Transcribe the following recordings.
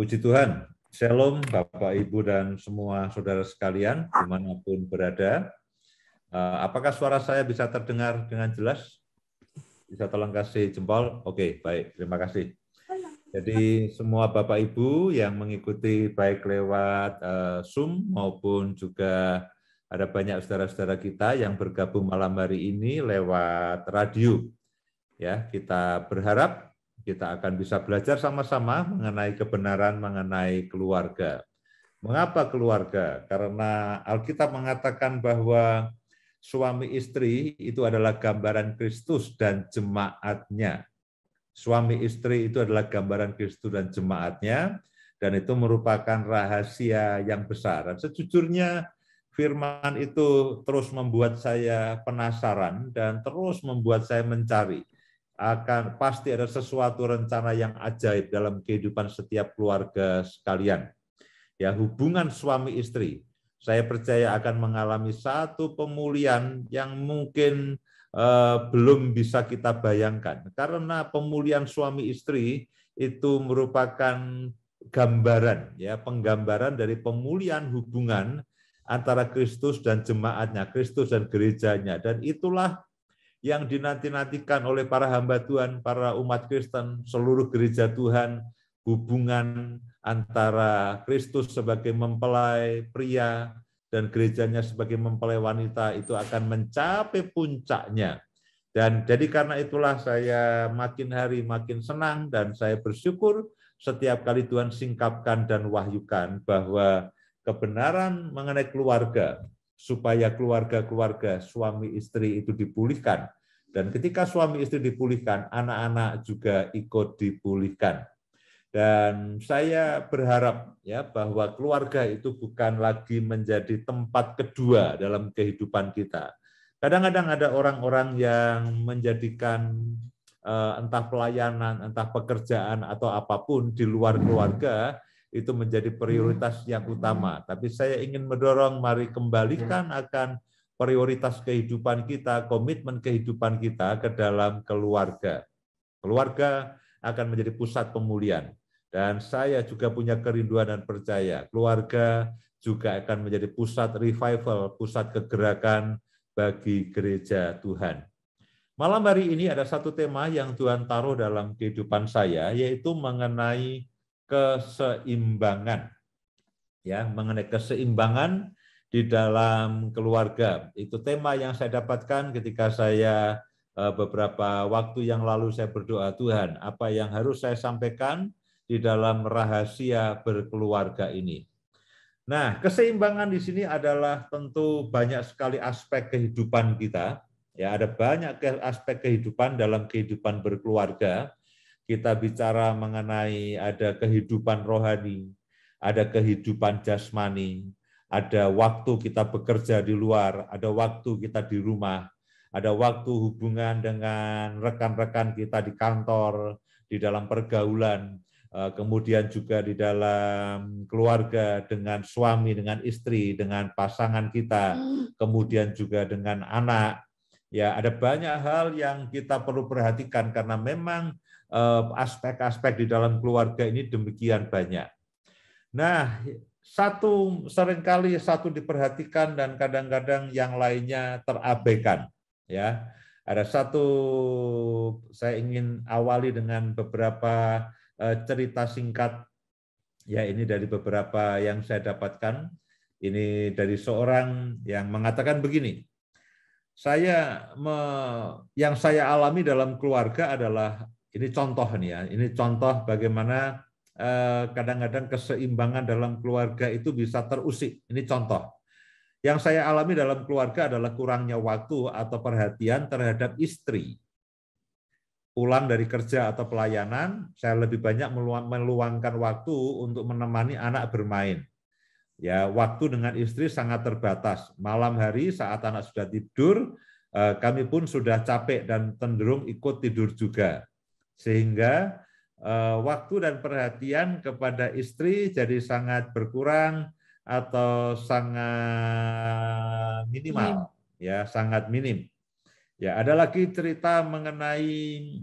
Puji Tuhan, Shalom Bapak, Ibu, dan semua saudara sekalian, dimanapun berada. Apakah suara saya bisa terdengar dengan jelas? Bisa tolong kasih jempol? Oke, baik, terima kasih. Jadi semua Bapak Ibu yang mengikuti baik lewat Zoom maupun juga ada banyak saudara-saudara kita yang bergabung malam hari ini lewat radio. Ya, kita berharap kita akan bisa belajar sama-sama mengenai kebenaran mengenai keluarga. Mengapa keluarga? Karena Alkitab mengatakan bahwa suami istri itu adalah gambaran Kristus dan jemaatnya. Suami istri itu adalah gambaran Kristus dan jemaatnya, dan itu merupakan rahasia yang besar. Dan sejujurnya firman itu terus membuat saya penasaran dan terus membuat saya mencari. Akan pasti ada sesuatu rencana yang ajaib dalam kehidupan setiap keluarga sekalian. Ya, hubungan suami istri, saya percaya akan mengalami satu pemulihan yang mungkin belum bisa kita bayangkan, karena pemulihan suami istri itu merupakan gambaran, ya, penggambaran dari pemulihan hubungan antara Kristus dan jemaatnya, Kristus dan gerejanya, dan itulah yang dinanti-nantikan oleh para hamba Tuhan, para umat Kristen, seluruh gereja Tuhan, hubungan antara Kristus sebagai mempelai pria dan gerejanya sebagai mempelai wanita itu akan mencapai puncaknya. Dan jadi karena itulah saya makin hari makin senang dan saya bersyukur setiap kali Tuhan singkapkan dan wahyukan bahwa kebenaran mengenai keluarga, supaya keluarga-keluarga suami istri itu dipulihkan. Dan ketika suami istri dipulihkan, anak-anak juga ikut dipulihkan. Dan saya berharap ya bahwa keluarga itu bukan lagi menjadi tempat kedua dalam kehidupan kita. Kadang-kadang ada orang-orang yang menjadikan entah pelayanan, entah pekerjaan atau apapun di luar keluarga itu menjadi prioritas yang utama. Tapi saya ingin mendorong, mari kembalikan akan prioritas kehidupan kita, komitmen kehidupan kita ke dalam keluarga. Keluarga akan menjadi pusat pemulihan. Dan saya juga punya kerinduan dan percaya, keluarga juga akan menjadi pusat revival, pusat kegerakan bagi gereja Tuhan. Malam hari ini ada satu tema yang Tuhan taruh dalam kehidupan saya, yaitu mengenai keseimbangan. Ya, mengenai keseimbangan di dalam keluarga. Itu tema yang saya dapatkan ketika saya beberapa waktu yang lalu saya berdoa, Tuhan, apa yang harus saya sampaikan di dalam rahasia berkeluarga ini. Nah, keseimbangan di sini adalah tentu banyak sekali aspek kehidupan kita. Ya, ada banyak aspek kehidupan dalam kehidupan berkeluarga. Kita bicara mengenai ada kehidupan rohani, ada kehidupan jasmani, ada waktu kita bekerja di luar, ada waktu kita di rumah, ada waktu hubungan dengan rekan-rekan kita di kantor, di dalam pergaulan, kemudian juga di dalam keluarga dengan suami, dengan istri, dengan pasangan kita, kemudian juga dengan anak. Ya, ada banyak hal yang kita perlu perhatikan karena memang aspek-aspek di dalam keluarga ini demikian banyak. Nah, seringkali satu diperhatikan dan kadang-kadang yang lainnya terabaikan. Ya, ada satu, saya ingin awali dengan beberapa cerita singkat. Ya, ini dari beberapa yang saya dapatkan. Ini dari seorang yang mengatakan begini. Yang saya alami dalam keluarga adalah, ini contoh nih ya, ini contoh bagaimana kadang-kadang keseimbangan dalam keluarga itu bisa terusik. Ini contoh. Yang saya alami dalam keluarga adalah kurangnya waktu atau perhatian terhadap istri. Pulang dari kerja atau pelayanan, saya lebih banyak meluangkan waktu untuk menemani anak bermain. Ya, waktu dengan istri sangat terbatas. Malam hari saat anak sudah tidur, kami pun sudah capek dan cenderung ikut tidur juga. Sehingga waktu dan perhatian kepada istri jadi sangat berkurang atau sangat minimal, ya, sangat minim. Ya, ada lagi cerita mengenai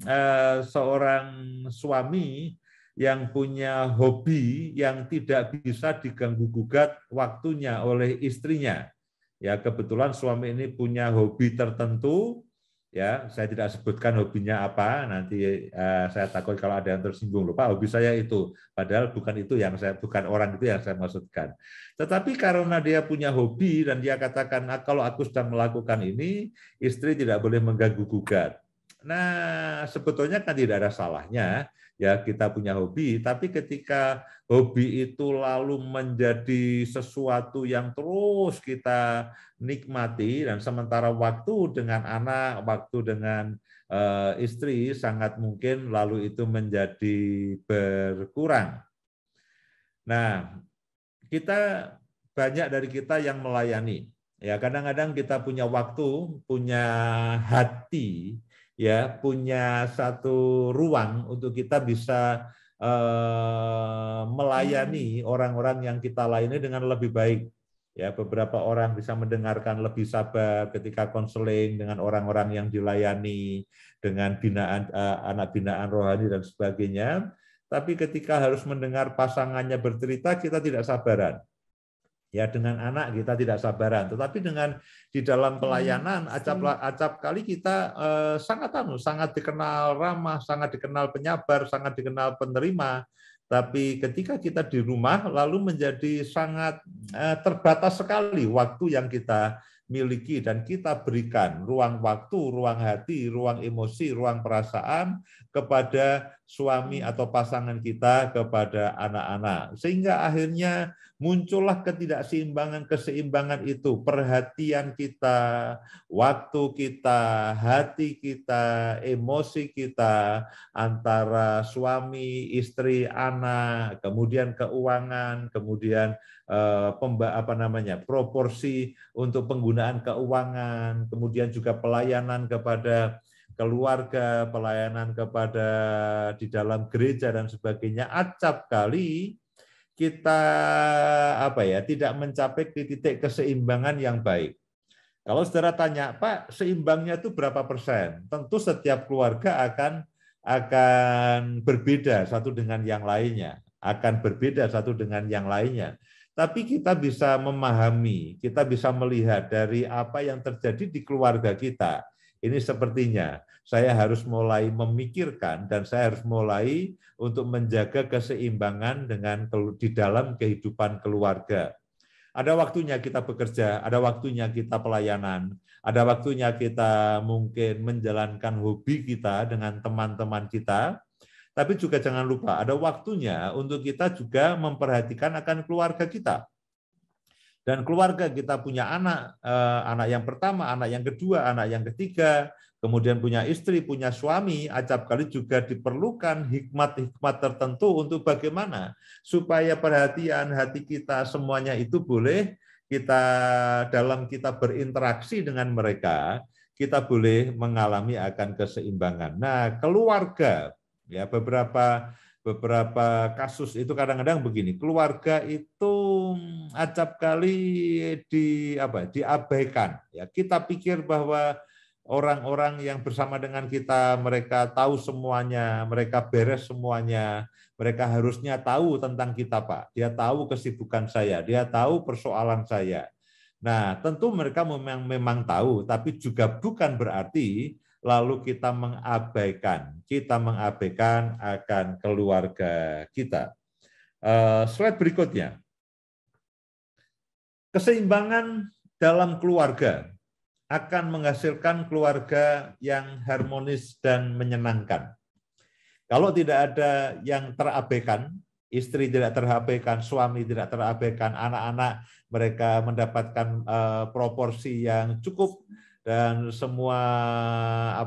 seorang suami yang punya hobi yang tidak bisa diganggu-gugat waktunya oleh istrinya. Ya, kebetulan suami ini punya hobi tertentu, ya, saya tidak sebutkan hobinya apa, nanti saya takut kalau ada yang tersinggung, lupa hobi saya itu, padahal bukan orang itu yang saya maksudkan. Tetapi karena dia punya hobi dan dia katakan, kalau aku sedang melakukan ini, istri tidak boleh mengganggu-gugat. Nah, sebetulnya kan tidak ada salahnya ya kita punya hobi, tapi ketika hobi itu lalu menjadi sesuatu yang terus kita nikmati dan sementara waktu dengan anak, waktu dengan istri sangat mungkin lalu itu menjadi berkurang. Nah, kita banyak dari kita yang melayani. Ya, kadang-kadang kita punya waktu, punya hati, ya, punya satu ruang untuk kita bisa melayani orang-orang yang kita layani dengan lebih baik. Ya, beberapa orang bisa mendengarkan lebih sabar ketika konseling dengan orang-orang yang dilayani, dengan binaan anak binaan rohani dan sebagainya. Tapi ketika harus mendengar pasangannya bercerita, kita tidak sabaran. Ya, dengan anak kita tidak sabaran, tetapi dengan di dalam pelayanan acap kali kita sangat dikenal ramah, sangat dikenal penyabar, sangat dikenal penerima. Tapi ketika kita di rumah lalu menjadi sangat terbatas sekali waktu yang kita miliki dan kita berikan ruang waktu, ruang hati, ruang emosi, ruang perasaan kepada suami atau pasangan kita, kepada anak-anak. Sehingga akhirnya muncullah keseimbangan itu, perhatian kita, waktu kita, hati kita, emosi kita, antara suami, istri, anak, kemudian keuangan, kemudian proporsi untuk penggunaan keuangan, kemudian juga pelayanan kepada keluarga, pelayanan kepada di dalam gereja dan sebagainya. Acap kali kita tidak mencapai titik keseimbangan yang baik. Kalau saudara tanya, Pak, seimbangnya itu berapa persen? Tentu setiap keluarga akan berbeda satu dengan yang lainnya, Tapi kita bisa memahami, kita bisa melihat dari apa yang terjadi di keluarga kita. Ini sepertinya saya harus mulai memikirkan dan saya harus mulai untuk menjaga keseimbangan di dalam kehidupan keluarga. Ada waktunya kita bekerja, ada waktunya kita pelayanan, ada waktunya kita mungkin menjalankan hobi kita dengan teman-teman kita, tapi juga jangan lupa ada waktunya untuk kita juga memperhatikan akan keluarga kita. Dan keluarga kita punya anak yang pertama, anak yang kedua, anak yang ketiga, kemudian punya istri, punya suami, acap kali juga diperlukan hikmat-hikmat tertentu untuk bagaimana supaya perhatian hati kita semuanya itu boleh dalam kita berinteraksi dengan mereka, kita boleh mengalami akan keseimbangan. Nah, keluarga, ya beberapa kasus itu kadang-kadang begini, keluarga itu acap kali diabaikan. Ya, kita pikir bahwa orang-orang yang bersama dengan kita, mereka tahu semuanya, mereka beres semuanya, mereka harusnya tahu tentang kita, Pak. Dia tahu kesibukan saya, dia tahu persoalan saya. Nah, tentu mereka memang tahu, tapi juga bukan berarti lalu kita mengabaikan akan keluarga kita. Slide berikutnya. Keseimbangan dalam keluarga akan menghasilkan keluarga yang harmonis dan menyenangkan. Kalau tidak ada yang terabaikan, istri tidak terabaikan, suami tidak terabaikan, anak-anak mereka mendapatkan proporsi yang cukup, dan semua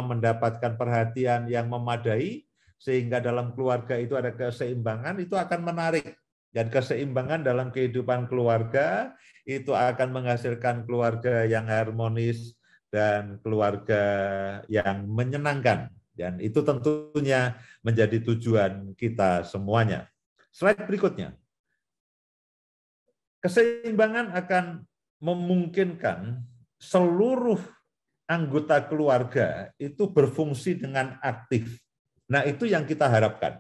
mendapatkan perhatian yang memadai, sehingga dalam keluarga itu ada keseimbangan, itu akan menarik. Dan keseimbangan dalam kehidupan keluarga itu akan menghasilkan keluarga yang harmonis dan keluarga yang menyenangkan. Dan itu tentunya menjadi tujuan kita semuanya. Slide berikutnya. Keseimbangan akan memungkinkan seluruh anggota keluarga itu berfungsi dengan aktif. Nah, itu yang kita harapkan.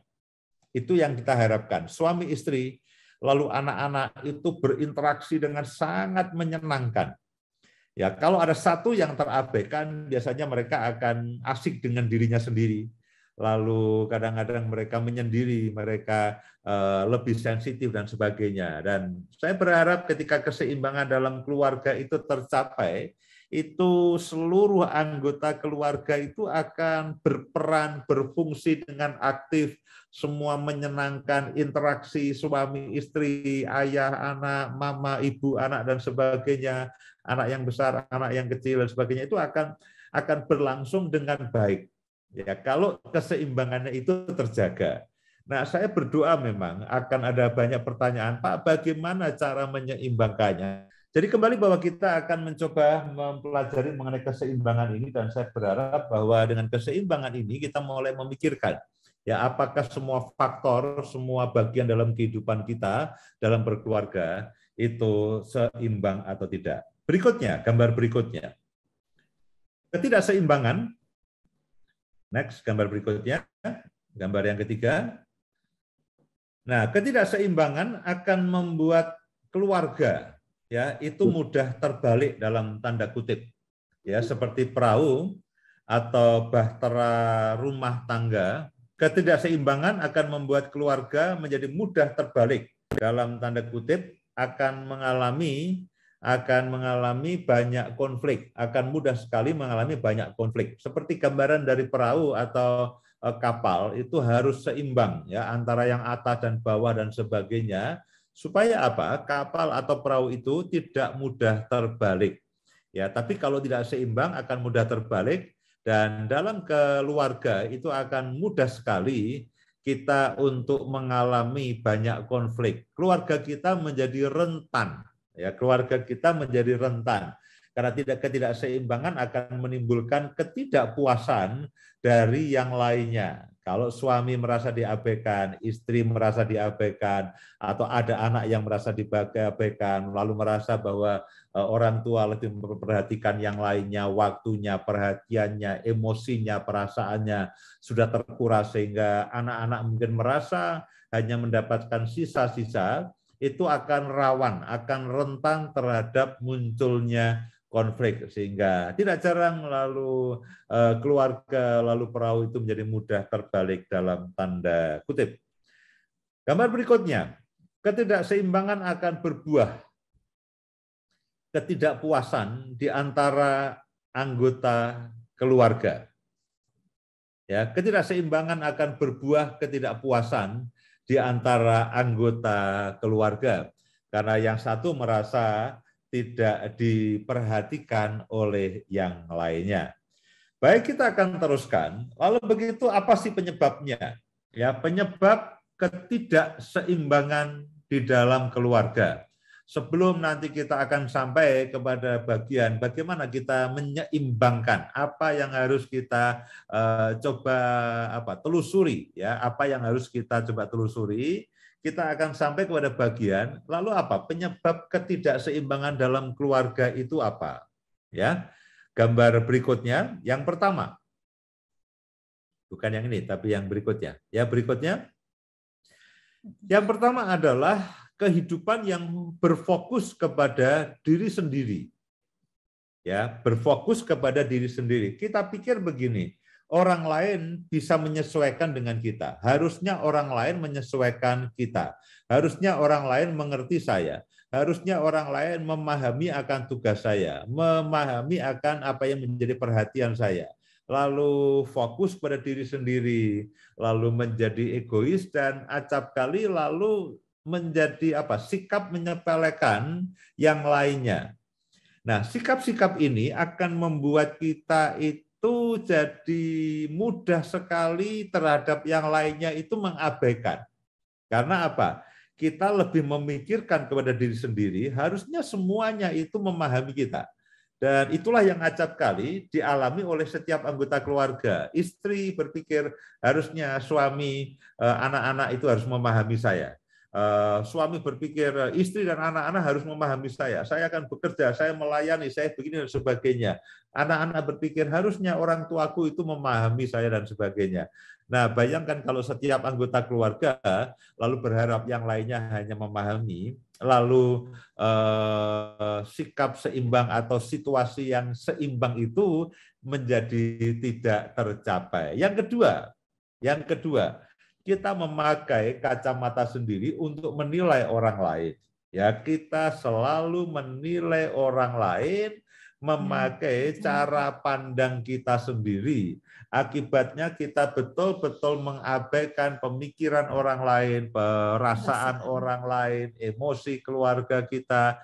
Itu yang kita harapkan. Suami istri, lalu anak-anak itu berinteraksi dengan sangat menyenangkan. Ya, kalau ada satu yang terabaikan, biasanya mereka akan asik dengan dirinya sendiri. Lalu kadang-kadang mereka menyendiri, mereka lebih sensitif dan sebagainya. Dan saya berharap ketika keseimbangan dalam keluarga itu tercapai, itu seluruh anggota keluarga itu akan berperan, berfungsi dengan aktif, semua menyenangkan, interaksi suami, istri, ayah, anak, mama, ibu, anak, dan sebagainya, anak yang besar, anak yang kecil, dan sebagainya, itu akan berlangsung dengan baik. Ya, kalau keseimbangannya itu terjaga. Nah, saya berdoa memang akan ada banyak pertanyaan, Pak, bagaimana cara menyeimbangkannya? Jadi kembali bahwa kita akan mencoba mempelajari mengenai keseimbangan ini, dan saya berharap bahwa dengan keseimbangan ini kita mulai memikirkan ya apakah semua faktor, semua bagian dalam kehidupan kita dalam berkeluarga itu seimbang atau tidak. Berikutnya, gambar berikutnya. Ketidakseimbangan. Next, gambar berikutnya. Gambar yang ketiga. Nah, ketidakseimbangan akan membuat keluarga ya itu mudah terbalik dalam tanda kutip. Ya, seperti perahu atau bahtera rumah tangga, ketidakseimbangan akan membuat keluarga menjadi mudah terbalik dalam tanda kutip, akan mengalami banyak konflik, akan mudah sekali mengalami banyak konflik. Seperti gambaran dari perahu atau kapal itu harus seimbang ya antara yang atas dan bawah dan sebagainya, supaya apa? Kapal atau perahu itu tidak mudah terbalik. Ya, tapi kalau tidak seimbang akan mudah terbalik, dan dalam keluarga itu akan mudah sekali kita untuk mengalami banyak konflik. Keluarga kita menjadi rentan. Ya, keluarga kita menjadi rentan karena ketidakseimbangan akan menimbulkan ketidakpuasan dari yang lainnya. Kalau suami merasa diabaikan, istri merasa diabaikan, atau ada anak yang merasa diabaikan, lalu merasa bahwa orang tua lebih memperhatikan yang lainnya, waktunya, perhatiannya, emosinya, perasaannya sudah terkuras sehingga anak-anak mungkin merasa hanya mendapatkan sisa-sisa, itu akan rawan, akan rentan terhadap munculnya konflik, sehingga tidak jarang lalu keluarga, lalu perahu itu menjadi mudah terbalik dalam tanda kutip. Gambar berikutnya, ketidakseimbangan akan berbuah ketidakpuasan di antara anggota keluarga. Ya, ketidakseimbangan akan berbuah ketidakpuasan di antara anggota keluarga karena yang satu merasa tidak diperhatikan oleh yang lainnya. Baik, kita akan teruskan. Lalu begitu apa sih penyebabnya? Ya, penyebab ketidakseimbangan di dalam keluarga. Sebelum nanti kita akan sampai kepada bagian bagaimana kita menyeimbangkan, apa yang harus kita coba telusuri, ya, apa yang harus kita coba telusuri. Kita akan sampai kepada bagian lalu apa penyebab ketidakseimbangan dalam keluarga itu apa, ya. Gambar berikutnya, yang pertama, bukan yang ini tapi yang berikutnya, ya, berikutnya. Yang pertama adalah kehidupan yang berfokus kepada diri sendiri, ya, berfokus kepada diri sendiri. Kita pikir begini, orang lain bisa menyesuaikan dengan kita. Harusnya orang lain menyesuaikan kita. Harusnya orang lain mengerti saya. Harusnya orang lain memahami akan tugas saya, memahami akan apa yang menjadi perhatian saya. Lalu fokus pada diri sendiri, lalu menjadi egois dan acap kali lalu menjadi sikap menyepelekan yang lainnya. Nah, sikap-sikap ini akan membuat kita itu jadi mudah sekali terhadap yang lainnya itu mengabaikan. Karena apa? Kita lebih memikirkan kepada diri sendiri, harusnya semuanya itu memahami kita. Dan itulah yang acap kali dialami oleh setiap anggota keluarga. Istri berpikir harusnya suami, anak-anak itu harus memahami saya. suami berpikir istri dan anak-anak harus memahami saya akan bekerja, saya melayani, saya begini dan sebagainya. Anak-anak berpikir harusnya orang tuaku itu memahami saya dan sebagainya. Nah, bayangkan kalau setiap anggota keluarga lalu berharap yang lainnya hanya memahami, lalu sikap seimbang atau situasi yang seimbang itu menjadi tidak tercapai. Yang kedua, kita memakai kacamata sendiri untuk menilai orang lain. Ya, kita selalu menilai orang lain memakai cara pandang kita sendiri. Akibatnya kita betul-betul mengabaikan pemikiran orang lain, perasaan orang lain, emosi keluarga kita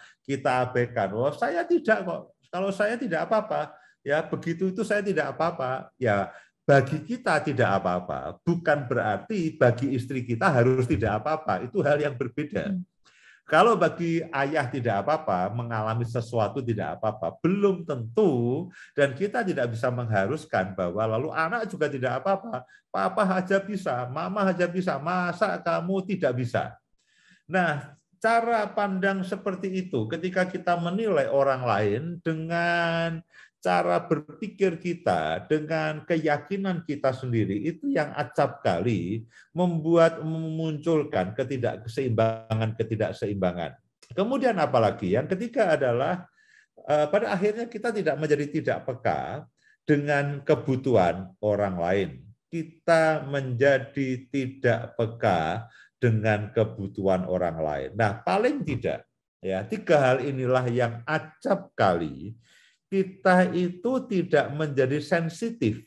abaikan. Oh, saya tidak kok. Kalau saya tidak apa-apa, ya begitu itu saya tidak apa-apa. Ya, bagi kita tidak apa-apa, bukan berarti bagi istri kita harus tidak apa-apa. Itu hal yang berbeda. Kalau bagi ayah tidak apa-apa, mengalami sesuatu tidak apa-apa, belum tentu, dan kita tidak bisa mengharuskan bahwa lalu anak juga tidak apa-apa. Papa aja bisa, mama aja bisa, masa kamu tidak bisa? Nah, cara pandang seperti itu ketika kita menilai orang lain dengan cara berpikir kita, dengan keyakinan kita sendiri, itu yang acap kali memunculkan ketidakseimbangan. Kemudian apalagi yang ketiga adalah pada akhirnya kita tidak menjadi tidak peka dengan kebutuhan orang lain. Kita menjadi tidak peka dengan kebutuhan orang lain. Nah, paling tidak ya, tiga hal inilah yang acap kali kita itu tidak menjadi sensitif,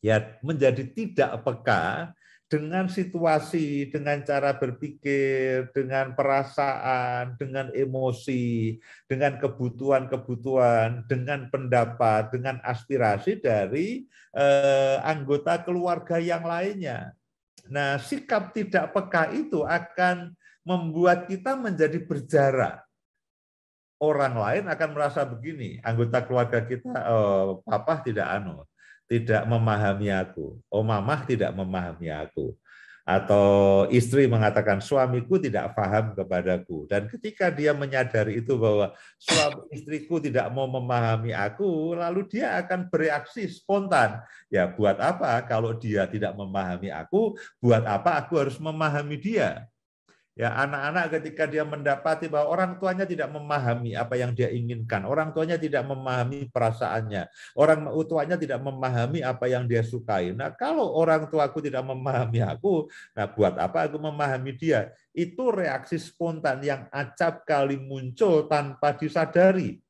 ya, menjadi tidak peka dengan situasi, dengan cara berpikir, dengan perasaan, dengan emosi, dengan kebutuhan-kebutuhan, dengan pendapat, dengan aspirasi dari anggota keluarga yang lainnya. Nah, sikap tidak peka itu akan membuat kita menjadi berjarak. Orang lain akan merasa begini, anggota keluarga kita, oh, papa tidak memahami aku, oh mamah tidak memahami aku, atau istri mengatakan suamiku tidak paham kepadaku. Dan ketika dia menyadari itu bahwa suami istriku tidak mau memahami aku, lalu dia akan bereaksi spontan. Ya, buat apa kalau dia tidak memahami aku, buat apa aku harus memahami dia? Ya, anak-anak ketika dia mendapati bahwa orang tuanya tidak memahami apa yang dia inginkan, orang tuanya tidak memahami perasaannya, orang tuanya tidak memahami apa yang dia sukai. Nah, kalau orang tuaku tidak memahami aku, nah buat apa aku memahami dia? Itu reaksi spontan yang acap kali muncul tanpa disadari.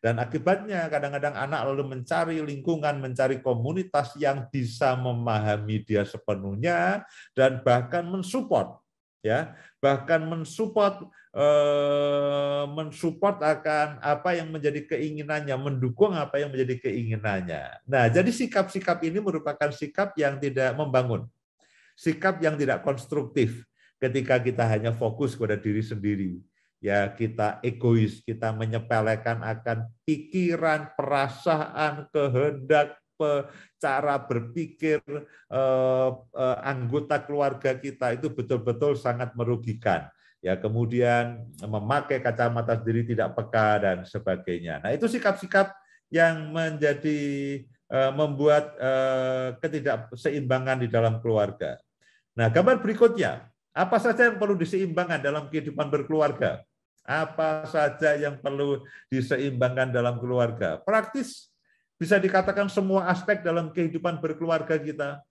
Dan akibatnya kadang-kadang anak lalu mencari lingkungan, mencari komunitas yang bisa memahami dia sepenuhnya dan bahkan mensupport, ya, bahkan mensupport akan apa yang menjadi keinginannya, mendukung apa yang menjadi keinginannya. Nah, jadi sikap-sikap ini merupakan sikap yang tidak membangun, sikap yang tidak konstruktif ketika kita hanya fokus pada diri sendiri. Ya, kita egois, kita menyepelekan akan pikiran, perasaan, kehendak, cara berpikir anggota keluarga kita itu betul-betul sangat merugikan. Ya, kemudian memakai kacamata sendiri tidak peka dan sebagainya. Nah, itu sikap-sikap yang menjadi membuat ketidakseimbangan di dalam keluarga. Nah, gambar berikutnya, apa saja yang perlu diseimbangkan dalam kehidupan berkeluarga? Apa saja yang perlu diseimbangkan dalam keluarga? Praktis, bisa dikatakan semua aspek dalam kehidupan berkeluarga kita,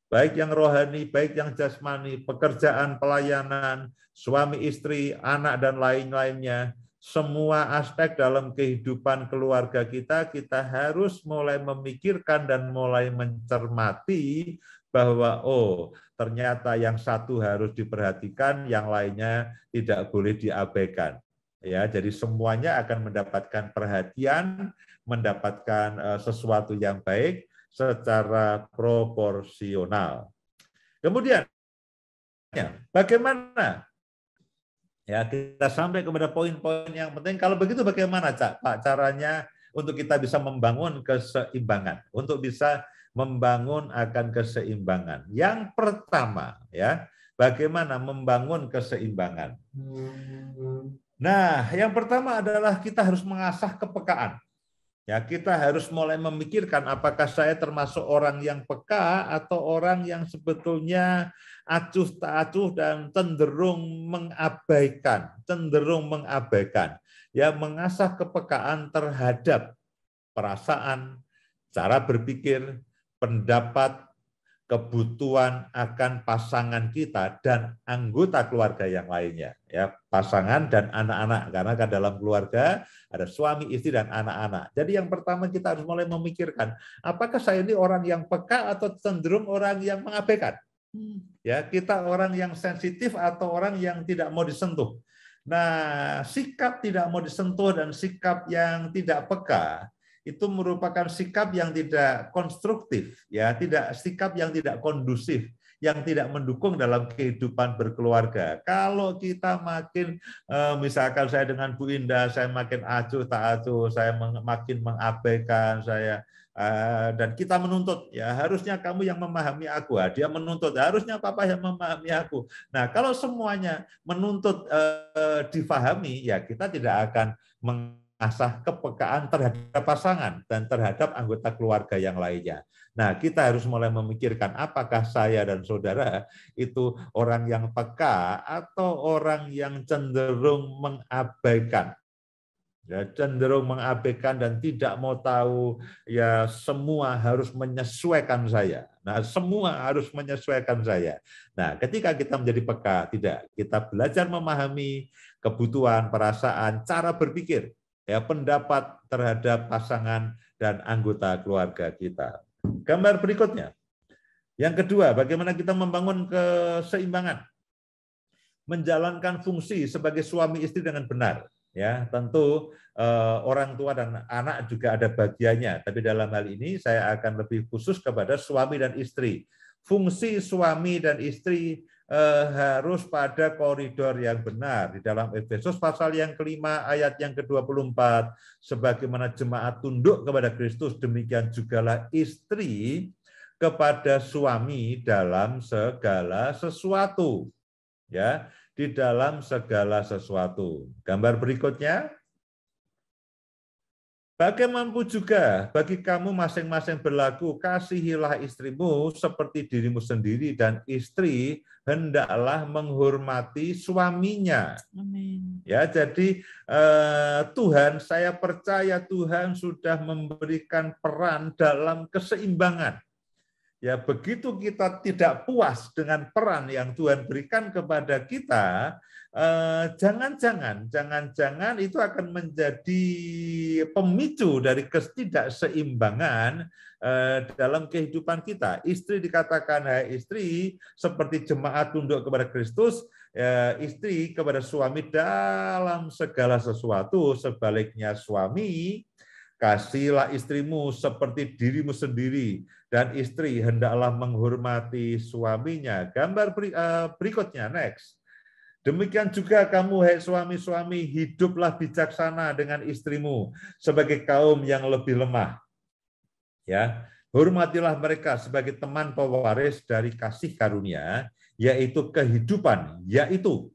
baik yang rohani, baik yang jasmani, pekerjaan, pelayanan, suami istri, anak, dan lain-lainnya, semua aspek dalam kehidupan keluarga kita harus mulai memikirkan dan mulai mencermati bahwa oh, ternyata yang satu harus diperhatikan, yang lainnya tidak boleh diabaikan. Ya, jadi semuanya akan mendapatkan perhatian, mendapatkan sesuatu yang baik secara proporsional. Kemudian, bagaimana? Ya, kita sampai kepada poin-poin yang penting. Kalau begitu bagaimana, Pak, caranya untuk kita bisa membangun keseimbangan, untuk bisa membangun akan keseimbangan. Yang pertama, ya, bagaimana membangun keseimbangan. Nah, yang pertama adalah kita harus mengasah kepekaan. Ya, kita harus mulai memikirkan apakah saya termasuk orang yang peka atau orang yang sebetulnya acuh tak acuh dan cenderung mengabaikan. Ya, mengasah kepekaan terhadap perasaan, cara berpikir, pendapat, kebutuhan akan pasangan kita dan anggota keluarga yang lainnya, ya, pasangan dan anak-anak, karena kan dalam keluarga ada suami, istri, dan anak-anak. Jadi yang pertama kita harus mulai memikirkan, apakah saya ini orang yang peka atau cenderung orang yang mengabaikan? Ya, kita orang yang sensitif atau orang yang tidak mau disentuh. Nah, sikap tidak mau disentuh dan sikap yang tidak peka itu merupakan sikap yang tidak konstruktif, ya, sikap yang tidak kondusif, yang tidak mendukung dalam kehidupan berkeluarga. Kalau kita makin, misalkan saya dengan Bu Indah, saya makin acuh tak acuh, saya makin mengabaikan, dan kita menuntut, ya harusnya kamu yang memahami aku, dia menuntut, harusnya papa yang memahami aku. Nah, kalau semuanya menuntut difahami, ya kita tidak akan mengasah kepekaan terhadap pasangan dan terhadap anggota keluarga yang lainnya. Nah, kita harus mulai memikirkan apakah saya dan saudara itu orang yang peka atau orang yang cenderung mengabaikan. Ya, cenderung mengabaikan dan tidak mau tahu, ya semua harus menyesuaikan saya. Nah, semua harus menyesuaikan saya. Nah, ketika kita menjadi peka, tidak, kita belajar memahami kebutuhan, perasaan, cara berpikir, ya pendapat terhadap pasangan dan anggota keluarga kita. Gambar berikutnya. Yang kedua, bagaimana kita membangun keseimbangan, menjalankan fungsi sebagai suami istri dengan benar. Ya, tentu orang tua dan anak juga ada bagiannya, tapi dalam hal ini saya akan lebih khusus kepada suami dan istri. Fungsi suami dan istri harus pada koridor yang benar. Di dalam Efesus pasal yang kelima ayat yang ke-24, sebagaimana jemaat tunduk kepada Kristus, demikian jugalah istri kepada suami dalam segala sesuatu. Ya, di dalam segala sesuatu. Gambar berikutnya. Bagaimanapun juga bagi kamu masing-masing berlaku, kasihilah istrimu seperti dirimu sendiri, dan istri hendaklah menghormati suaminya. Amin. Ya, jadi Tuhan, saya percaya Tuhan sudah memberikan peran dalam keseimbangan. Ya, begitu kita tidak puas dengan peran yang Tuhan berikan kepada kita, jangan-jangan itu akan menjadi pemicu dari ketidakseimbangan dalam kehidupan kita. Istri dikatakan, hai istri, seperti jemaat tunduk kepada Kristus, istri kepada suami dalam segala sesuatu. Sebaliknya suami, kasihlah istrimu seperti dirimu sendiri, dan istri hendaklah menghormati suaminya. Gambar berikutnya, next. Demikian juga kamu, hai suami-suami, hiduplah bijaksana dengan istrimu sebagai kaum yang lebih lemah. Ya, hormatilah mereka sebagai teman pewaris dari kasih karunia, yaitu kehidupan, yaitu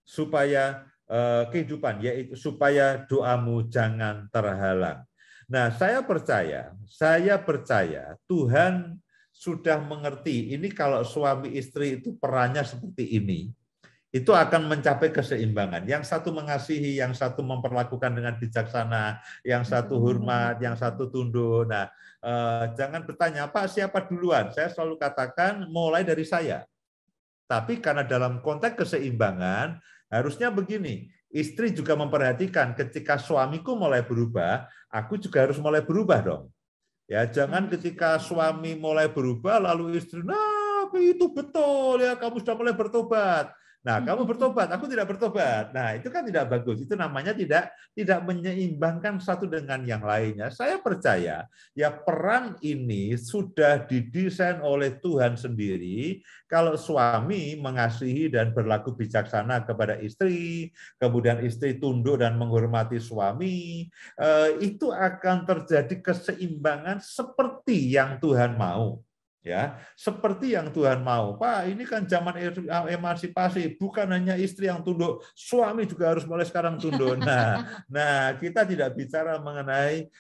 supaya supaya doamu jangan terhalang. Nah, saya percaya Tuhan sudah mengerti ini. Kalau suami istri itu perannya seperti ini, itu akan mencapai keseimbangan. Yang satu mengasihi, yang satu memperlakukan dengan bijaksana, yang satu hormat, yang satu tunduk. Nah, jangan bertanya, Pak, siapa duluan? Saya selalu katakan mulai dari saya. Tapi karena dalam konteks keseimbangan, harusnya begini, istri juga memperhatikan ketika suamiku mulai berubah, aku juga harus mulai berubah dong. Ya, jangan ketika suami mulai berubah lalu istri, nah itu betul ya, kamu sudah mulai bertobat. Nah, kamu bertobat, aku tidak bertobat. Nah, itu kan tidak bagus. Itu namanya tidak menyeimbangkan satu dengan yang lainnya. Saya percaya ya peran ini sudah didesain oleh Tuhan sendiri. Kalau suami mengasihi dan berlaku bijaksana kepada istri, kemudian istri tunduk dan menghormati suami, itu akan terjadi keseimbangan seperti yang Tuhan mau. Ya, seperti yang Tuhan mau. Pak, ini kan zaman emansipasi, bukan hanya istri yang tunduk, suami juga harus mulai sekarang tunduk. Nah, kita tidak bicara mengenai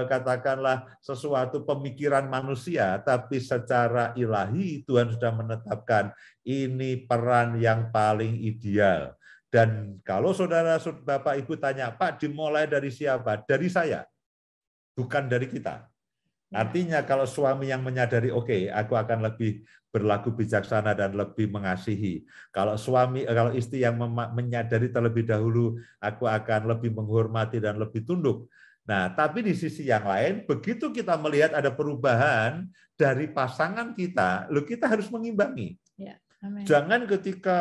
katakanlah sesuatu pemikiran manusia, tapi secara ilahi Tuhan sudah menetapkan ini peran yang paling ideal. Dan kalau saudara, Bapak, Ibu tanya, Pak, dimulai dari siapa? Dari saya, bukan dari kita. Artinya kalau suami yang menyadari, oke, aku akan lebih berlaku bijaksana dan lebih mengasihi. Kalau istri yang menyadari terlebih dahulu, aku akan lebih menghormati dan lebih tunduk. Nah, tapi di sisi yang lain, begitu kita melihat ada perubahan dari pasangan kita, kita harus mengimbangi. Ya. Amen. Jangan ketika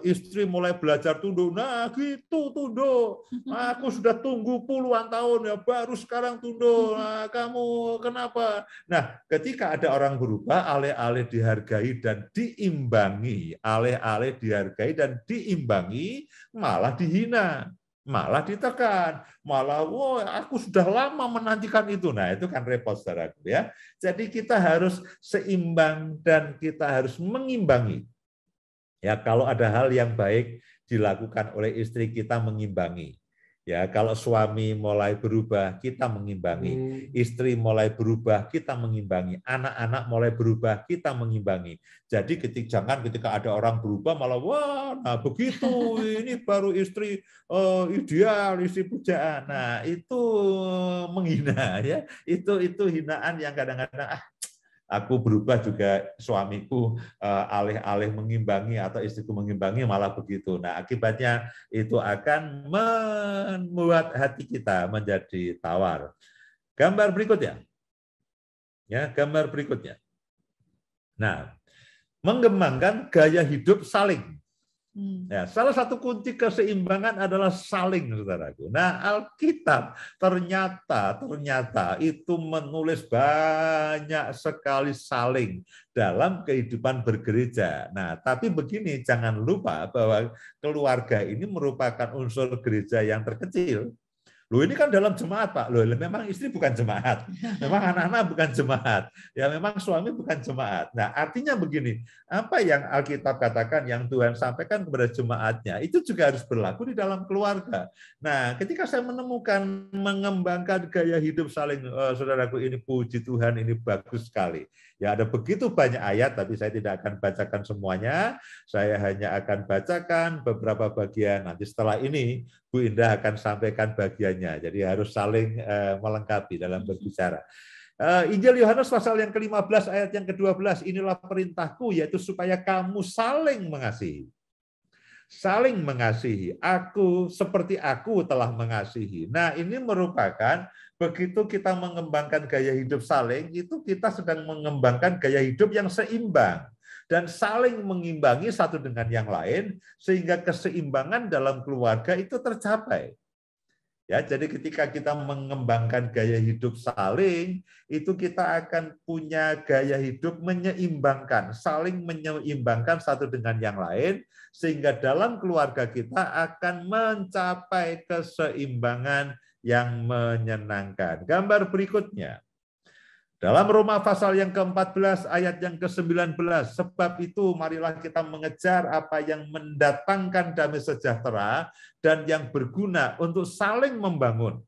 istri mulai belajar tunduk, nah gitu tunduk, aku sudah tunggu puluhan tahun ya baru sekarang tunduk, nah, kamu kenapa? Nah ketika ada orang berubah, alih-alih dihargai dan diimbangi, alih-alih dihargai dan diimbangi, malah dihina, malah ditekan, malah aku sudah lama menantikan itu. Nah itu kan repot saudaraku ya. Jadi kita harus seimbang dan kita harus mengimbangi. Ya, kalau ada hal yang baik dilakukan oleh istri, kita mengimbangi. Ya, kalau suami mulai berubah, kita mengimbangi. Istri mulai berubah, kita mengimbangi. Anak-anak mulai berubah, kita mengimbangi. Jadi jangan ketika ada orang berubah malah wah, nah begitu ini baru istri ideal, istri pujaan. Nah, itu menghina ya. Itu hinaan yang kadang-kadang aku berubah juga suamiku alih-alih mengimbangi atau istriku mengimbangi malah begitu. Nah, akibatnya itu akan membuat hati kita menjadi tawar. Gambar berikutnya. Ya, gambar berikutnya. Nah, mengembangkan gaya hidup saling. Ya, salah satu kunci keseimbangan adalah saling, saudaraku. Nah, Alkitab ternyata itu menulis banyak sekali saling dalam kehidupan bergereja. Nah, tapi begini, jangan lupa bahwa keluarga ini merupakan unsur gereja yang terkecil. Loh ini kan dalam jemaat, Pak. Loh memang istri bukan jemaat. Memang anak-anak bukan jemaat. Ya memang suami bukan jemaat. Nah, artinya begini, apa yang Alkitab katakan, yang Tuhan sampaikan kepada jemaatnya, itu juga harus berlaku di dalam keluarga. Nah, ketika saya menemukan mengembangkan gaya hidup saling, saudaraku, ini puji Tuhan, ini bagus sekali. Ya ada begitu banyak ayat, tapi saya tidak akan bacakan semuanya. Saya hanya akan bacakan beberapa bagian. Nanti setelah ini, Bu Indah akan sampaikan bagiannya. Jadi harus saling melengkapi dalam berbicara. Injil Yohanes pasal yang ke-15 ayat yang ke-12, inilah perintahku, yaitu supaya kamu saling mengasihi. Saling mengasihi. Aku seperti aku telah mengasihi. Nah, ini merupakan begitu kita mengembangkan gaya hidup saling, itu kita sedang mengembangkan gaya hidup yang seimbang dan saling mengimbangi satu dengan yang lain sehingga keseimbangan dalam keluarga itu tercapai. Ya, jadi ketika kita mengembangkan gaya hidup saling, itu kita akan punya gaya hidup menyeimbangkan, saling menyeimbangkan satu dengan yang lain, sehingga dalam keluarga kita akan mencapai keseimbangan yang menyenangkan. Gambar berikutnya. Dalam Roma pasal yang ke-14 ayat yang ke-19, sebab itu marilah kita mengejar apa yang mendatangkan damai sejahtera dan yang berguna untuk saling membangun.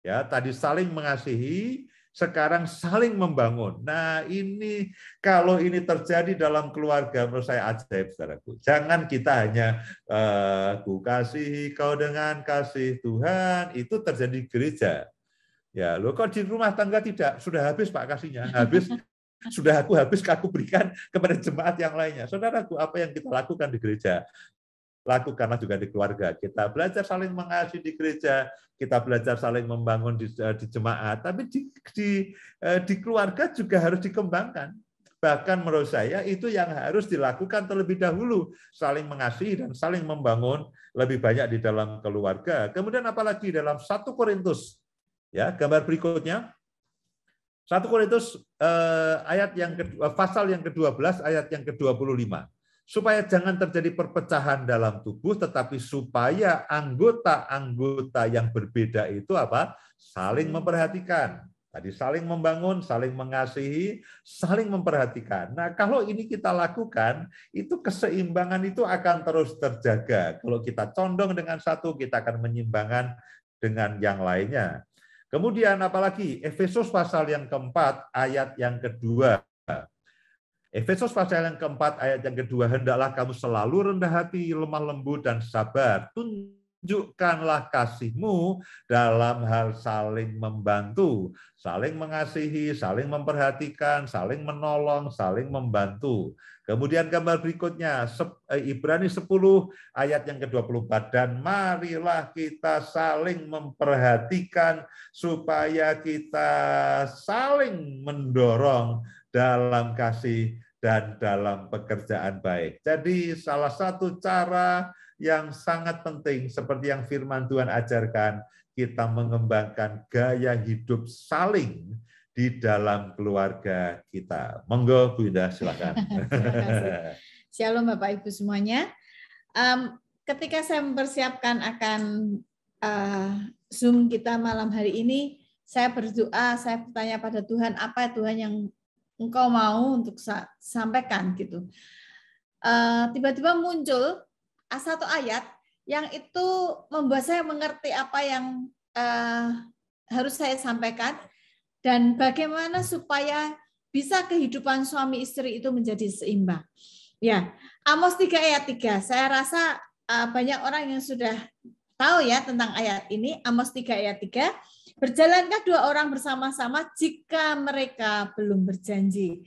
Ya, tadi saling mengasihi, sekarang saling membangun. Nah, ini kalau ini terjadi dalam keluarga, menurut saya ajaib, saudaraku. Jangan kita hanya ku kasihi kau dengan kasih Tuhan, itu terjadi di gereja. Ya, lo kok di rumah tangga tidak? Sudah habis Pak kasihnya, habis sudah aku berikan kepada jemaat yang lainnya. Saudaraku, apa yang kita lakukan di gereja, lakukanlah juga di keluarga. Kita belajar saling mengasihi di gereja, kita belajar saling membangun di jemaat, tapi di keluarga juga harus dikembangkan. Bahkan menurut saya itu yang harus dilakukan terlebih dahulu, saling mengasihi dan saling membangun lebih banyak di dalam keluarga. Kemudian apalagi dalam 1 Korintus. Ya, gambar berikutnya. 1 Korintus pasal yang ke-12 ayat yang ke-25. Supaya jangan terjadi perpecahan dalam tubuh, tetapi supaya anggota-anggota yang berbeda itu apa? Saling memperhatikan. Tadi saling membangun, saling mengasihi, saling memperhatikan. Nah, kalau ini kita lakukan, itu keseimbangan itu akan terus terjaga. Kalau kita condong dengan satu, kita akan menyimbangkan dengan yang lainnya. Kemudian apalagi Efesus pasal yang keempat, ayat yang kedua. Efesus pasal yang keempat, ayat yang kedua, hendaklah kamu selalu rendah hati, lemah lembut, dan sabar. Tunjukkanlah kasihmu dalam hal saling membantu, saling mengasihi, saling memperhatikan, saling menolong, saling membantu. Kemudian gambar berikutnya, Ibrani 10 ayat yang ke-24, dan marilah kita saling memperhatikan supaya kita saling mendorong dalam kasih dan dalam pekerjaan baik. Jadi salah satu cara yang sangat penting seperti yang firman Tuhan ajarkan, kita mengembangkan gaya hidup saling di dalam keluarga kita. Monggo Bu Indah, silakan. Terima kasih. Shalom Bapak Ibu semuanya. Ketika saya mempersiapkan akan Zoom kita malam hari ini, saya berdoa, saya bertanya pada Tuhan, apa Tuhan yang Engkau mau untuk sampaikan gitu. Tiba-tiba muncul satu ayat yang itu membuat saya mengerti apa yang harus saya sampaikan dan bagaimana supaya bisa kehidupan suami istri itu menjadi seimbang. Ya, Amos 3 ayat 3. Saya rasa banyak orang yang sudah tahu ya tentang ayat ini. Amos 3 ayat 3. Berjalankah dua orang bersama-sama jika mereka belum berjanji?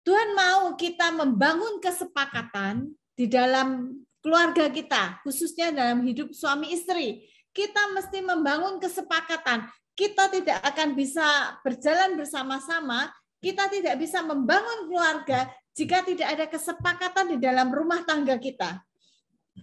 Tuhan mau kita membangun kesepakatan di dalam keluarga kita, khususnya dalam hidup suami istri. Kita mesti membangun kesepakatan. Kita tidak akan bisa berjalan bersama-sama, kita tidak bisa membangun keluarga jika tidak ada kesepakatan di dalam rumah tangga kita.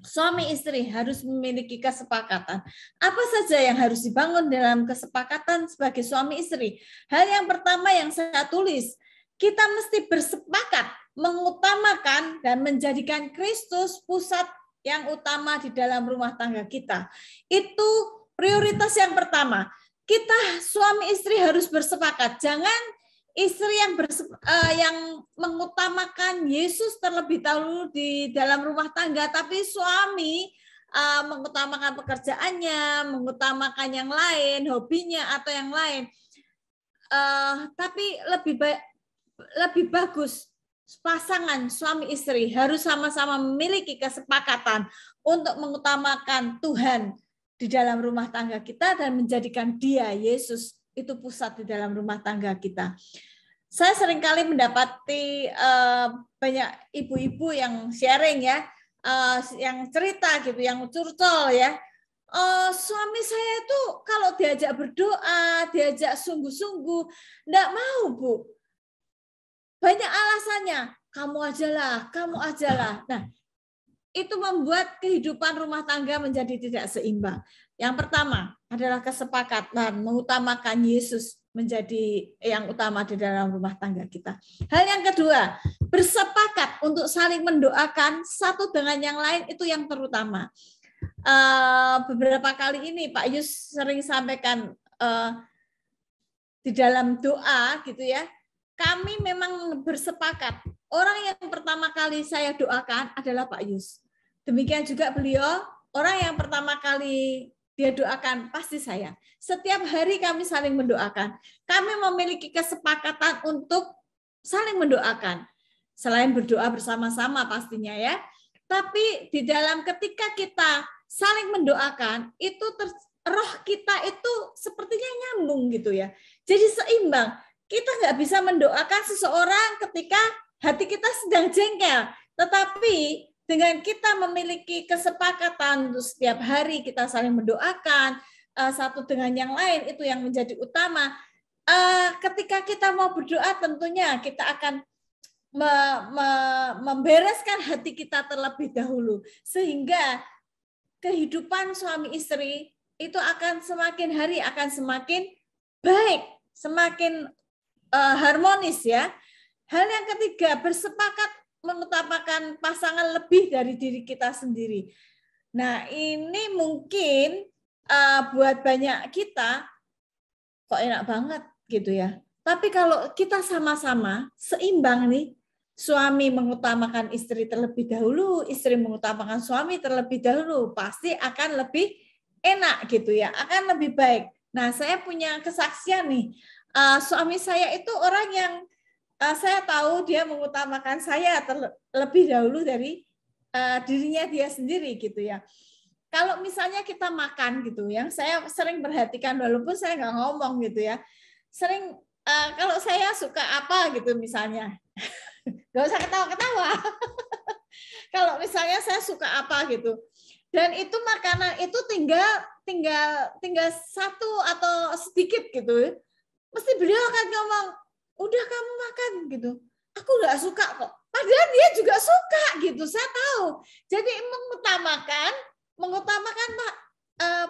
Suami istri harus memiliki kesepakatan. Apa saja yang harus dibangun dalam kesepakatan sebagai suami istri? Hal yang pertama yang saya tulis, kita mesti bersepakat mengutamakan dan menjadikan Kristus pusat yang utama di dalam rumah tangga kita. Itu prioritas yang pertama. Kita suami istri harus bersepakat. Jangan istri yang mengutamakan Yesus terlebih dahulu di dalam rumah tangga, tapi suami mengutamakan pekerjaannya, mengutamakan yang lain, hobinya atau yang lain. Tapi lebih bagus pasangan suami istri harus sama-sama memiliki kesepakatan untuk mengutamakan Tuhan di dalam rumah tangga kita dan menjadikan Dia, Yesus, itu pusat di dalam rumah tangga kita. Saya seringkali mendapati banyak ibu-ibu yang sharing ya, yang cerita gitu, yang curcol ya. Suami saya itu kalau diajak berdoa, diajak sungguh-sungguh, enggak mau, Bu. Banyak alasannya, kamu ajalah. Nah, itu membuat kehidupan rumah tangga menjadi tidak seimbang. Yang pertama adalah kesepakatan mengutamakan Yesus menjadi yang utama di dalam rumah tangga kita. Hal yang kedua, bersepakat untuk saling mendoakan satu dengan yang lain, itu yang terutama. Beberapa kali ini Pak Yus sering sampaikan di dalam doa gitu ya, kami memang bersepakat. Orang yang pertama kali saya doakan adalah Pak Yus. Demikian juga beliau, orang yang pertama kali dia doakan pasti saya. Setiap hari kami saling mendoakan. Kami memiliki kesepakatan untuk saling mendoakan. Selain berdoa bersama-sama pastinya ya. Tapi di dalam ketika kita saling mendoakan, itu roh kita itu sepertinya nyambung gitu ya. Jadi seimbang. Kita nggak bisa mendoakan seseorang ketika hati kita sedang jengkel. Tetapi dengan kita memiliki kesepakatan untuk setiap hari kita saling mendoakan satu dengan yang lain, itu yang menjadi utama. Ketika kita mau berdoa tentunya kita akan membereskan hati kita terlebih dahulu. Sehingga kehidupan suami istri itu akan semakin hari akan semakin baik, semakin harmonis ya. Hal yang ketiga, bersepakat mengutamakan pasangan lebih dari diri kita sendiri. Nah, ini mungkin buat banyak kita kok enak banget gitu ya. Tapi kalau kita sama-sama seimbang nih, suami mengutamakan istri terlebih dahulu, istri mengutamakan suami terlebih dahulu, pasti akan lebih enak gitu ya, akan lebih baik. Nah, saya punya kesaksian nih, suami saya itu orang yang saya tahu dia mengutamakan saya terlebih dahulu dari dirinya dia sendiri gitu ya. Kalau misalnya kita makan gitu ya, saya sering perhatikan walaupun saya nggak ngomong gitu ya, sering kalau saya suka apa gitu misalnya, nggak usah ketawa-ketawa. Kalau misalnya saya suka apa gitu, dan itu makanan itu tinggal satu atau sedikit gitu, mesti beliau akan ngomong, udah kamu makan gitu. Aku nggak suka kok. Padahal dia juga suka gitu, saya tahu. Jadi mengutamakan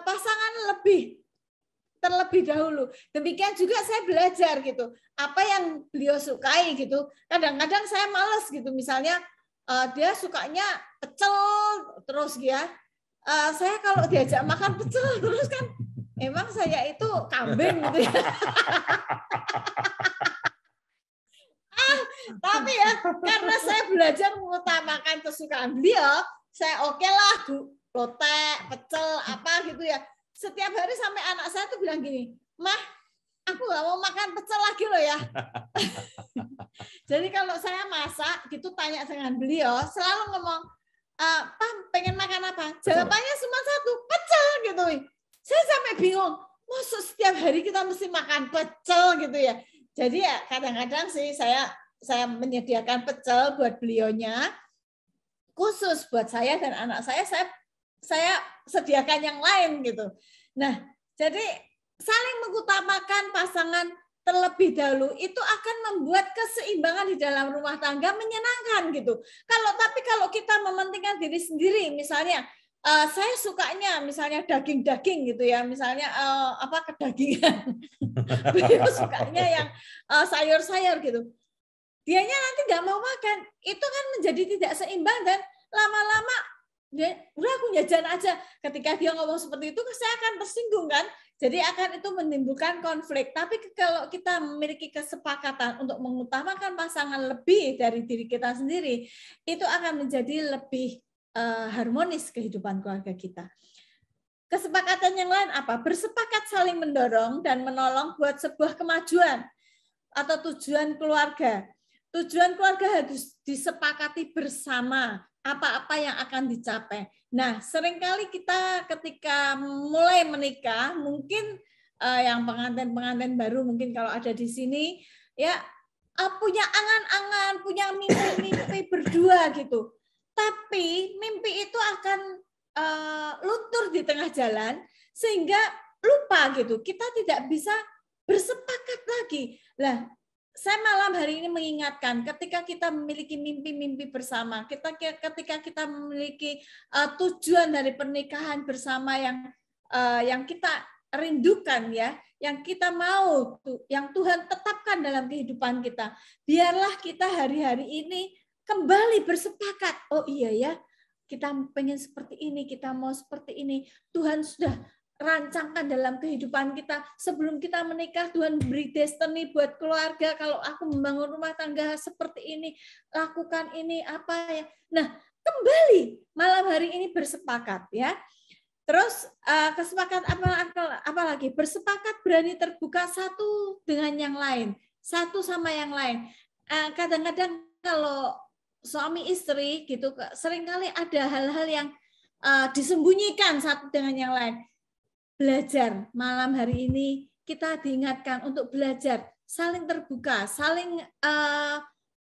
pasangan terlebih dahulu. Demikian juga saya belajar gitu. Apa yang beliau sukai gitu. Kadang-kadang saya males gitu. Misalnya dia sukanya pecel terus ya. Saya kalau diajak makan pecel terus kan emang saya itu kambing gitu ya. Tapi ya karena saya belajar mengutamakan kesukaan beliau, saya oke lah lotek, pecel, apa gitu ya. Setiap hari sampai anak saya tuh bilang gini, Mah, aku nggak mau makan pecel lagi loh ya. Jadi kalau saya masak gitu tanya dengan beliau, selalu ngomong, Pam, pengen makan apa? Jawabannya cuma satu, pecel gitu. Saya sampai bingung, maksud setiap hari kita mesti makan pecel gitu ya. Jadi ya kadang-kadang sih saya menyediakan pecel buat beliaunya, khusus buat saya dan anak saya sediakan yang lain gitu. Nah, jadi saling mengutamakan pasangan terlebih dahulu itu akan membuat keseimbangan di dalam rumah tangga menyenangkan gitu. Tapi kalau kita mementingkan diri sendiri, misalnya saya sukanya misalnya daging-daging gitu ya, misalnya kedagingan. Beliau sukanya yang sayur-sayur gitu. Dianya nanti nggak mau makan, itu kan menjadi tidak seimbang dan lama-lama udah aku jajan aja. Ketika dia ngomong seperti itu, saya akan tersinggung kan. Jadi akan itu menimbulkan konflik. Tapi kalau kita memiliki kesepakatan untuk mengutamakan pasangan lebih dari diri kita sendiri, itu akan menjadi lebih harmonis kehidupan keluarga kita. Kesepakatan yang lain apa? Bersepakat saling mendorong dan menolong buat sebuah kemajuan atau tujuan keluarga. Tujuan keluarga harus disepakati bersama apa-apa yang akan dicapai. Nah, seringkali kita ketika mulai menikah, mungkin yang pengantin-pengantin baru mungkin kalau ada di sini, ya punya angan-angan, punya mimpi-mimpi berdua gitu. Tapi mimpi itu akan luntur di tengah jalan, sehingga lupa gitu. Kita tidak bisa bersepakat lagi. Lah, saya malam hari ini mengingatkan, ketika kita memiliki mimpi-mimpi bersama, ketika kita memiliki tujuan dari pernikahan bersama yang kita rindukan ya, yang kita mau, yang Tuhan tetapkan dalam kehidupan kita, biarlah kita hari-hari ini kembali bersepakat. Oh iya ya, kita pengen seperti ini, kita mau seperti ini. Tuhan sudah rancangkan dalam kehidupan kita. Sebelum kita menikah, Tuhan beri destiny buat keluarga. Kalau aku membangun rumah tangga seperti ini, lakukan ini, apa ya. Nah, kembali malam hari ini bersepakat ya. Terus kesepakatan apa lagi? Bersepakat berani terbuka satu dengan yang lain, satu sama yang lain. Kadang-kadang kalau suami istri gitu, seringkali ada hal-hal yang disembunyikan satu dengan yang lain. Belajar malam hari ini kita diingatkan untuk belajar saling terbuka, saling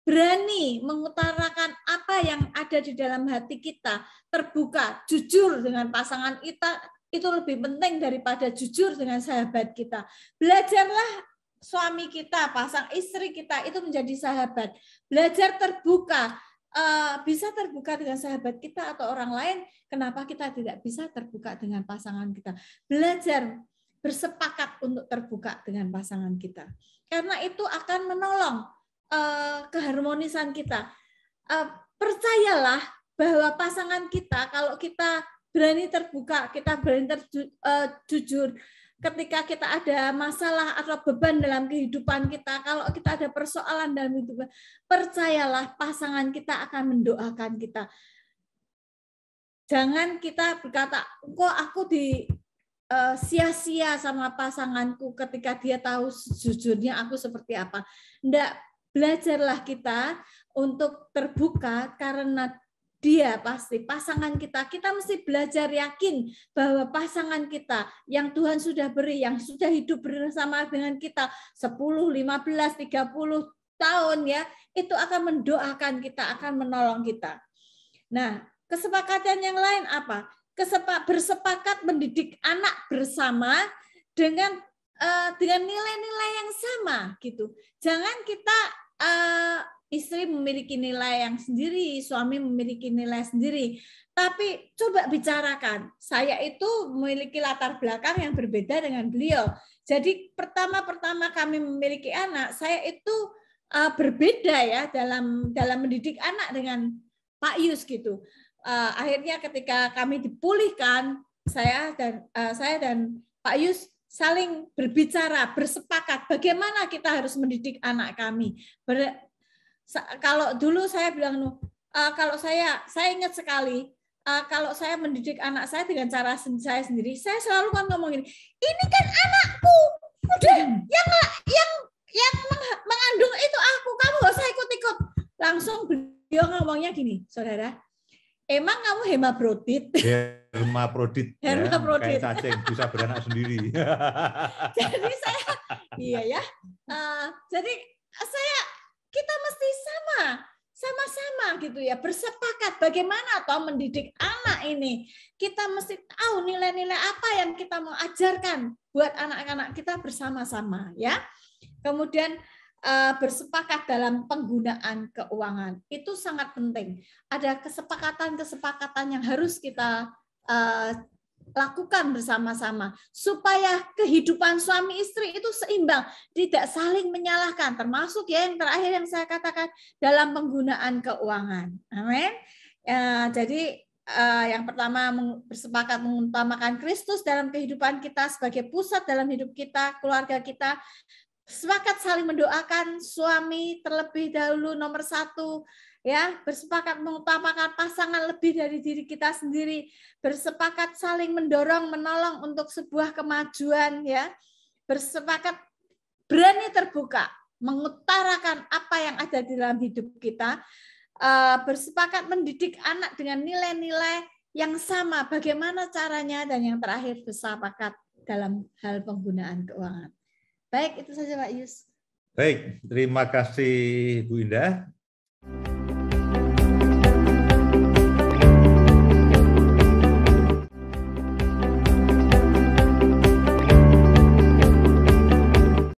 berani mengutarakan apa yang ada di dalam hati kita, terbuka, jujur dengan pasangan kita itu lebih penting daripada jujur dengan sahabat kita. Belajarlah suami kita, istri kita itu menjadi sahabat. Belajar terbuka. Bisa terbuka dengan sahabat kita atau orang lain, kenapa kita tidak bisa terbuka dengan pasangan kita? Belajar bersepakat untuk terbuka dengan pasangan kita. Karena itu akan menolong keharmonisan kita. Percayalah bahwa pasangan kita, kalau kita berani terbuka, kita berani jujur, ketika kita ada masalah atau beban dalam kehidupan kita, kalau kita ada persoalan dalam hidup, percayalah pasangan kita akan mendoakan kita. Jangan kita berkata, kok aku sia-sia sama pasanganku ketika dia tahu sejujurnya aku seperti apa. Enggak, belajarlah kita untuk terbuka karena dia pasti pasangan kita mesti belajar yakin bahwa pasangan kita yang Tuhan sudah beri, yang sudah hidup bersama dengan kita 10, 15, 30 tahun ya, itu akan mendoakan kita, akan menolong kita. Nah, kesepakatan yang lain apa? Bersepakat mendidik anak bersama dengan nilai-nilai yang sama gitu. Jangan kita istri memiliki nilai yang sendiri, suami memiliki nilai sendiri. Tapi coba bicarakan, saya itu memiliki latar belakang yang berbeda dengan beliau. Jadi pertama kami memiliki anak, saya itu berbeda ya dalam mendidik anak dengan Pak Yus gitu. Akhirnya ketika kami dipulihkan, saya dan Pak Yus saling berbicara, bersepakat bagaimana kita harus mendidik anak kami. Kalau dulu saya bilang, kalau saya ingat sekali, kalau saya mendidik anak saya dengan cara saya sendiri, saya selalu kan ngomong ini kan anakku, udah yang mengandung itu aku, kamu gak usah ikut-ikut. Langsung beliau ngomongnya gini, saudara, emang kamu hermaprodit? Hermaprodit, kayak cacing bisa beranak sendiri. Jadi saya, iya ya. Jadi kita mesti sama-sama gitu ya, bersepakat bagaimana atau mendidik anak ini. Kita mesti tahu nilai-nilai apa yang kita mau ajarkan buat anak-anak kita bersama-sama ya. Kemudian bersepakat dalam penggunaan keuangan. Itu sangat penting. Ada kesepakatan-kesepakatan yang harus kita lakukan bersama-sama supaya kehidupan suami istri itu seimbang, tidak saling menyalahkan, termasuk ya yang terakhir yang saya katakan dalam penggunaan keuangan. Amin. Jadi yang pertama bersepakat mengutamakan Kristus dalam kehidupan kita sebagai pusat dalam hidup kita, keluarga kita. Sepakat saling mendoakan suami terlebih dahulu nomor 1. Ya, bersepakat mengutamakan pasangan lebih dari diri kita sendiri, bersepakat saling mendorong, menolong untuk sebuah kemajuan ya, bersepakat berani terbuka, mengutarakan apa yang ada di dalam hidup kita, bersepakat mendidik anak dengan nilai-nilai yang sama, bagaimana caranya, dan yang terakhir bersepakat dalam hal penggunaan keuangan. Baik, itu saja Pak Yus. Baik, terima kasih Bu Indah.